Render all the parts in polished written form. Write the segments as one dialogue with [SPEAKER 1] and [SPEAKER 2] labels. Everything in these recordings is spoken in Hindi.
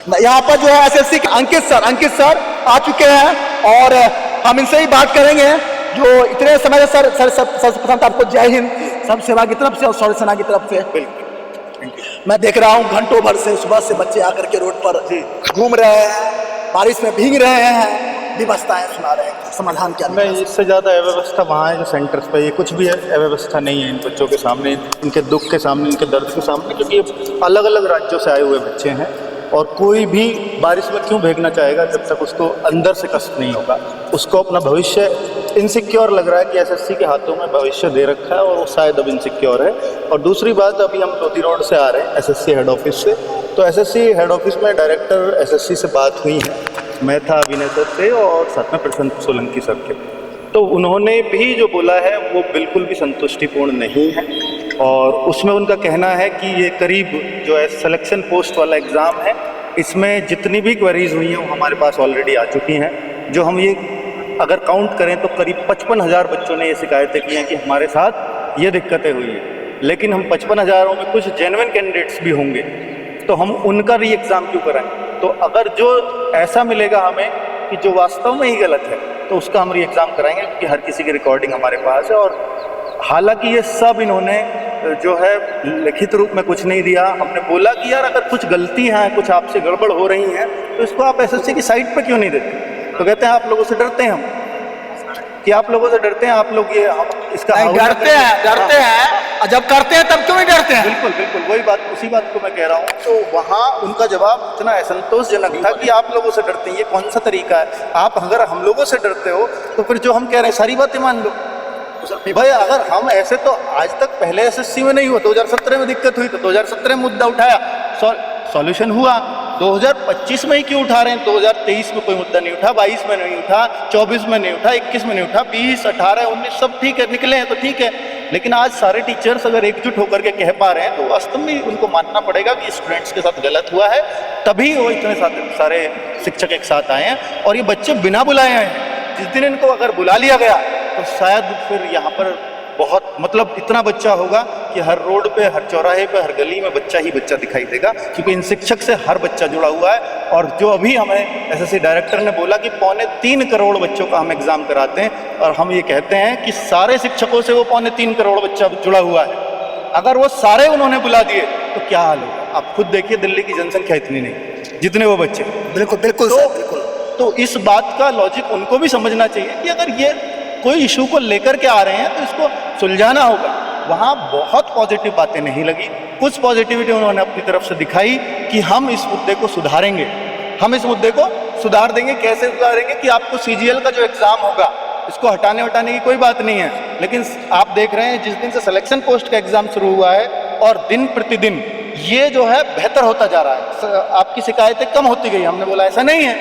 [SPEAKER 1] यहाँ पर जो है एसएससी के अंकित सर आ चुके हैं और हम इनसे ही बात करेंगे जो इतने समय से सर सर्वप्रथम तो आपको जय हिंद, सब सेवा की तरफ से और सौर्य सेना की तरफ से। मैं देख रहा हूँ घंटों भर से सुबह से बच्चे आकर के रोड पर घूम रहे हैं, बारिश में भीग रहे हैं, व्यवस्थाएं सुना रहे हैं, समाधान क्या?
[SPEAKER 2] नहीं, इससे ज़्यादा अव्यवस्था वहाँ है जो सेंटर्स पे, ये कुछ भी अव्यवस्था नहीं है इन बच्चों के सामने, इनके दुख के सामने, इनके दर्द के सामने, क्योंकि ये अलग अलग राज्यों से आए हुए बच्चे हैं और कोई भी बारिश में क्यों भीगना चाहेगा जब तक उसको अंदर से कष्ट नहीं होगा। उसको अपना भविष्य इनसिक्योर लग रहा है कि एसएससी के हाथों में भविष्य दे रखा है और वो शायद अब इनसिक्योर है। और दूसरी बात, अभी हम लोधी रोड से आ रहे हैं एसएससी हेड ऑफिस से, तो एसएससी हेड ऑफिस में डायरेक्टर एसएससी से बात हुई है, मैं था अभिनय सर से और साथ में प्रशांत सोलंकी सर के, तो उन्होंने भी जो बोला है वो बिल्कुल भी संतुष्टिपूर्ण नहीं है। और उसमें उनका कहना है कि ये करीब जो है सिलेक्शन पोस्ट वाला एग्ज़ाम है, इसमें जितनी भी क्वेरीज हुई हैं वो हमारे पास ऑलरेडी आ चुकी हैं। जो हम ये अगर काउंट करें तो करीब 55,000 बच्चों ने ये शिकायतें की हैं कि हमारे साथ ये दिक्कतें हुई हैं। लेकिन हम 55,000 में कुछ जेन्युइन कैंडिडेट्स भी होंगे तो हम उनका री एग्ज़ाम क्यों कराएं? तो अगर जो ऐसा मिलेगा हमें कि जो वास्तव में ही गलत है तो उसका हम री एग्ज़ाम कराएंगे, क्योंकि हर किसी की रिकॉर्डिंग हमारे पास है। और हालांकि ये सब इन्होंने जो है लिखित रूप में कुछ नहीं दिया। हमने बोला कि यार अगर कुछ गलती हैं, कुछ आपसे गड़बड़ हो रही हैं तो इसको आप एसएससी की साइट पर क्यों नहीं देते? तो कहते हैं आप लोगों से डरते हैं, हम कि आप लोगों से डरते हैं, आप लोग ये इसका
[SPEAKER 1] डरते हैं और जब करते हैं तब क्यों नहीं डरते हैं?
[SPEAKER 2] बिल्कुल बिल्कुल वही बात, उसी बात को मैं कह रहा हूँ। तो वहाँ उनका जवाब इतना असंतोषजनक था कि आप लोगों से डरते हैं, ये कौन सा तरीका है? आप अगर हम लोगों से डरते हो तो फिर जो हम कह रहे हैं सारी बातें मान लो भाई। अगर हम ऐसे तो आज तक पहले एसएससी में नहीं हुआ, 2017 में दिक्कत हुई तो 2017 में मुद्दा उठाया, सॉल्यूशन हुआ। 2025 में ही क्यों उठा रहे हैं? 2023 में कोई मुद्दा नहीं उठा, 22 में नहीं उठा, 24 में नहीं उठा, 21 में नहीं उठा, 20, 18, 19 सब ठीक है, निकले हैं तो ठीक है। लेकिन आज सारे टीचर्स अगर एकजुट होकर के कह पा रहे हैं तो वास्तव में उनको मानना पड़ेगा कि स्टूडेंट्स के साथ गलत हुआ है, तभी वो इतने सारे शिक्षक एक साथ आए हैं। और ये बच्चे बिना बुलाए आए हैं। जिस दिन इनको अगर बुला लिया गया तो शायद फिर यहाँ पर बहुत मतलब इतना बच्चा होगा कि हर रोड पे, हर चौराहे पे, हर गली में बच्चा ही बच्चा दिखाई देगा, क्योंकि इन शिक्षक से हर बच्चा जुड़ा हुआ है। और जो अभी हमें एसएससी डायरेक्टर ने बोला कि 3.25 करोड़ बच्चों का हम एग्ज़ाम कराते हैं, और हम ये कहते हैं कि सारे शिक्षकों से वो 3.25 करोड़ बच्चा जुड़ा हुआ है। अगर वो सारे उन्होंने बुला दिए तो क्या हाल होगा? आप खुद देखिए, दिल्ली की जनसंख्या इतनी नहीं जितने वो बच्चे।
[SPEAKER 1] बिल्कुल बिल्कुल
[SPEAKER 2] तो इस बात का लॉजिक उनको भी समझना चाहिए कि अगर ये कोई इशू को लेकर के आ रहे हैं तो इसको सुलझाना होगा। वहाँ बहुत पॉजिटिव बातें नहीं लगी, कुछ पॉजिटिविटी उन्होंने अपनी तरफ से दिखाई कि हम इस मुद्दे को सुधारेंगे, हम इस मुद्दे को सुधार देंगे। कैसे सुधारेंगे? कि आपको सीजीएल का जो एग्ज़ाम होगा इसको हटाने की कोई बात नहीं है, लेकिन आप देख रहे हैं जिस दिन से सिलेक्शन पोस्ट का एग्ज़ाम शुरू हुआ है और दिन प्रतिदिन ये जो है बेहतर होता जा रहा है, आपकी शिकायतें कम होती गई। हमने बोला ऐसा नहीं है,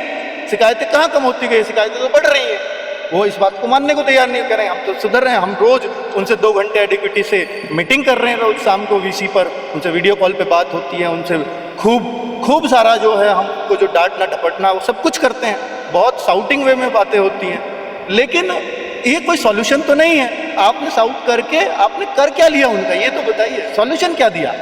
[SPEAKER 2] शिकायतें कहाँ कम होती गई, शिकायतें तो बढ़ रही हैं। वो इस बात को मानने को तैयार नहीं कर रहे हैं। हम तो सुधर रहे हैं, हम रोज उनसे 2 घंटे एडिक्विटी से मीटिंग कर रहे हैं, रोज शाम को वीसी पर उनसे वीडियो कॉल पे बात होती है, उनसे खूब सारा जो है हमको जो डांटना डपटना वो सब कुछ करते हैं, बहुत साउटिंग वे में बातें होती हैं। लेकिन ये कोई सॉल्यूशन तो नहीं है। आपने साउट करके आपने कर क्या लिया उनका, ये तो बताइए, सॉल्यूशन क्या दिया?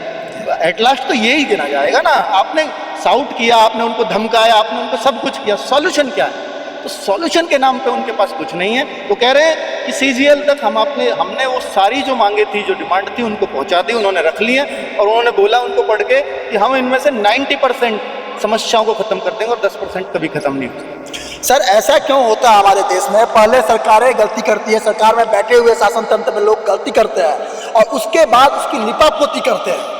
[SPEAKER 2] एट लास्ट तो यही गिना जाएगा ना, आपने साउट किया, आपने उनको धमकाया, आपने उनको सब कुछ किया, सॉल्यूशन क्या है? तो सॉल्यूशन के नाम पे उनके पास कुछ नहीं है। तो कह रहे हैं कि सीजीएल तक हमने वो सारी जो मांगे थी, जो डिमांड थी, उनको पहुंचा दी, उन्होंने रख ली है। और उन्होंने बोला उनको पढ़ के कि हम इनमें से 90% समस्याओं को खत्म कर देंगे और 10% कभी खत्म नहीं होगा।
[SPEAKER 1] सर ऐसा क्यों होता है हमारे देश में? पहले सरकारें गलती करती है, सरकार में बैठे हुए शासन तंत्र में लोग गलती करते हैं और उसके बाद उसकी लिपापोती करते हैं।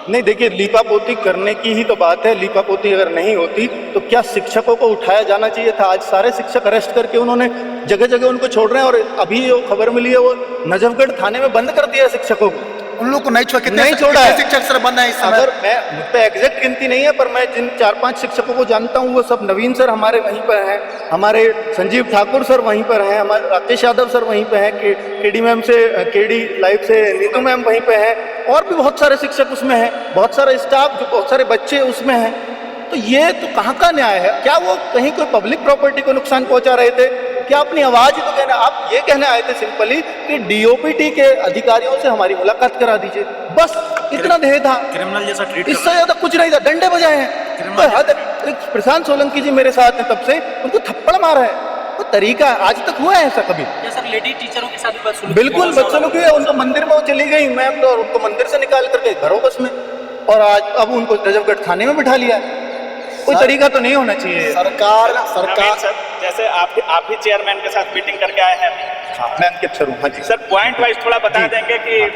[SPEAKER 2] नहीं, देखिए, लीपापोती करने की ही तो बात है। लीपापोती अगर नहीं होती तो क्या शिक्षकों को उठाया जाना चाहिए था? आज सारे शिक्षक अरेस्ट करके उन्होंने जगह जगह उनको छोड़ रहे हैं। और अभी जो खबर मिली है वो नजफगढ़ थाने में बंद कर दिया शिक्षकों को,
[SPEAKER 1] उन लोग को नहीं
[SPEAKER 2] छोड़ा है।
[SPEAKER 1] शिक्षक सर बंद है इस समय?
[SPEAKER 2] अगर मैं मुझ पे एग्जैक्ट गिनती नहीं है, पर मैं जिन 4-5 शिक्षकों को जानता हूँ वो सब, नवीन सर हमारे वहीं पर हैं, हमारे संजीव ठाकुर सर वहीं पर हैं, हमारे राकेश यादव सर वहीं पर हैं, केडी मैम से, केडी लाइव से नीतू मैम वहीं पर हैं, और भी बहुत सारे शिक्षक उसमें हैं, बहुत सारा स्टाफ, जो बहुत सारे बच्चे उसमें हैं। तो ये तो कहाँ का न्याय है? क्या वो कहीं कोई पब्लिक प्रॉपर्टी को नुकसान पहुँचा रहे थे? क्या अपनी आवाज़ ही तो कहना? आप ये कहने आए थे सिंपली कि डीओपीटी के अधिकारियों से हमारी मुलाकात करा दीजिए, बस इतना ध्येय था,
[SPEAKER 3] क्रिमिनल जैसा ट्रीट,
[SPEAKER 2] इससे ज़्यादा कुछ नहीं था। डंडे बजाए हैं, तो एक प्रशांत सोलंकी जी मेरे साथ हैं तब से, उनको थप्पड़ मारा है, वो तरीका आज तक हुआ है ऐसा कभी?
[SPEAKER 3] सर लेडी टीचरों के साथ भी बदसलूकी
[SPEAKER 2] बिल्कुल बदसलूकी है। उनको मंदिर में वो चली गई मैम, तो उनको मंदिर से निकाल करके घरों बस में, और आज अब उनको रजबगढ़ थाने में बिठा लिया। कोई तरीका तो नहीं होना चाहिए।
[SPEAKER 1] सरकार
[SPEAKER 4] सर जैसे आप भी चेयरमैन के साथ मीटिंग करके आए हैं अभी।
[SPEAKER 2] मैं अंकित सर हूँ। हाँ जी
[SPEAKER 4] सर पॉइंट वाइज थोड़ा बता देंगे कि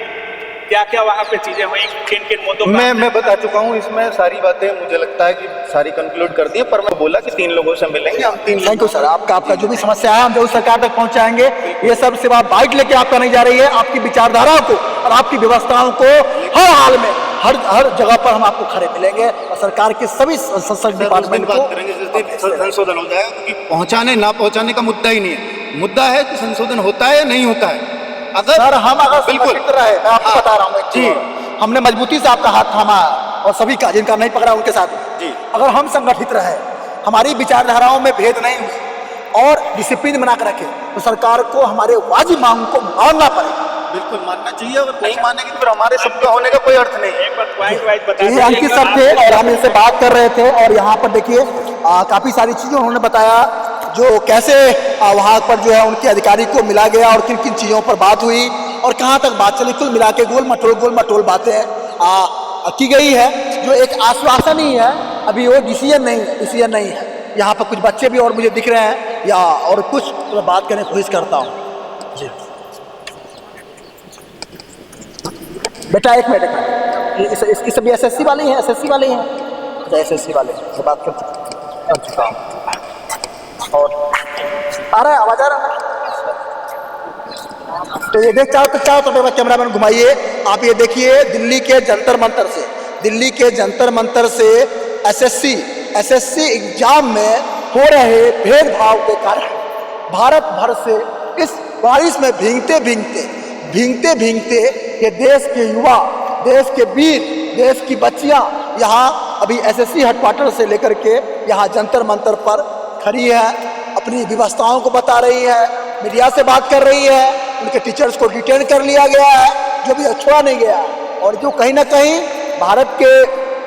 [SPEAKER 4] क्या क्या वहाँ पे चीजें हुई, किन किन मुद्दों पर?
[SPEAKER 2] मैं बता चुका हूँ, इसमें सारी बातें मुझे लगता है कि सारी कंक्लूड कर दी है, पर मैं बोला कि 3 लोगों से मिलेंगे हम। 3
[SPEAKER 1] थैंक यू सर, आपका जो भी समस्या है हम जरूर सरकार तक पहुंचाएंगे। ये सब सिर्फ आप बाइट लेके आपका नहीं जा रही है, आपकी विचारधारा को और आपकी व्यवस्थाओं को हर हाल में हर जगह पर हम आपको खड़े मिलेंगे, और सरकार के सभी संसद डिपार्टमेंट को
[SPEAKER 2] बात करेंगे जिस दिन संशोधन हो जाएगा, क्योंकि पहुंचाने ना पहुंचाने का मुद्दा ही नहीं है। मुद्दा है कि संशोधन होता है या नहीं होता है।
[SPEAKER 1] सर हम अगर
[SPEAKER 2] बिल्कुल
[SPEAKER 1] संगठित रहे, मैं आपको बता रहा हूँ जी, हमने मजबूती से आपका हाथ थामा और सभी का जिनका नहीं पकड़ा उनके साथ
[SPEAKER 2] जी।
[SPEAKER 1] अगर हम संगठित रहे, हमारी विचारधाराओं में भेद नहीं हुए और डिसिप्लिन बना कर रखे, तो सरकार को हमारे वाजिब मांग को मानना पड़ेगा।
[SPEAKER 2] बिल्कुल मानना चाहिए, अगर नहीं मानेगी तो फिर हमारे शब्द होने का कोई अर्थ नहीं है।
[SPEAKER 4] एक बार पॉइंट वाइज बता
[SPEAKER 1] ये अंकित सर थे और हम इनसे बात कर रहे थे, और यहाँ पर देखिए काफी सारी चीजें उन्होंने बताया, जो कैसे वहाँ पर जो है उनके अधिकारी को मिला गया और किन किन चीजों पर बात हुई और कहाँ तक बात चली। कुल मिला के गोल मटोल बातें की गई है, जो एक आश्वासन ही है, अभी वो डिसीजन नहीं है। यहाँ पर कुछ बच्चे भी और मुझे दिख रहे हैं, या और कुछ तो बात करने की कोशिश करता हूँ जी। बेटा एक मिनट, इसकी सभी एसएससी वाले हैं, एसएससी वाले हैं, एसएससी वाले से बात कर चुका हूँ। और आ रहा है, आवाज आ रहा है? तो ये देख चाहो तो कैमरामैन घुमाइए, आप ये देखिए दिल्ली के जंतर मंतर से एसएससी एग्जाम में हो रहे भेदभाव के कारण भारत भर से इस बारिश में भीगते ये देश के युवा, देश के वीर, देश की बच्चियां यहाँ अभी एसएससी हेडक्वार्टर से लेकर के यहाँ जंतर मंतर पर खड़ी है, अपनी व्यवस्थाओं को बता रही है, मीडिया से बात कर रही है, उनके टीचर्स को डिटेन कर लिया गया है, जो भी छोड़ा नहीं गया, और जो कहीं ना कहीं भारत के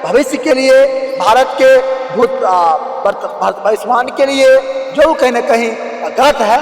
[SPEAKER 1] भविष्य के लिए, भारत के भविष्यवाणी के लिए जो कहीं ना कहीं गलत है।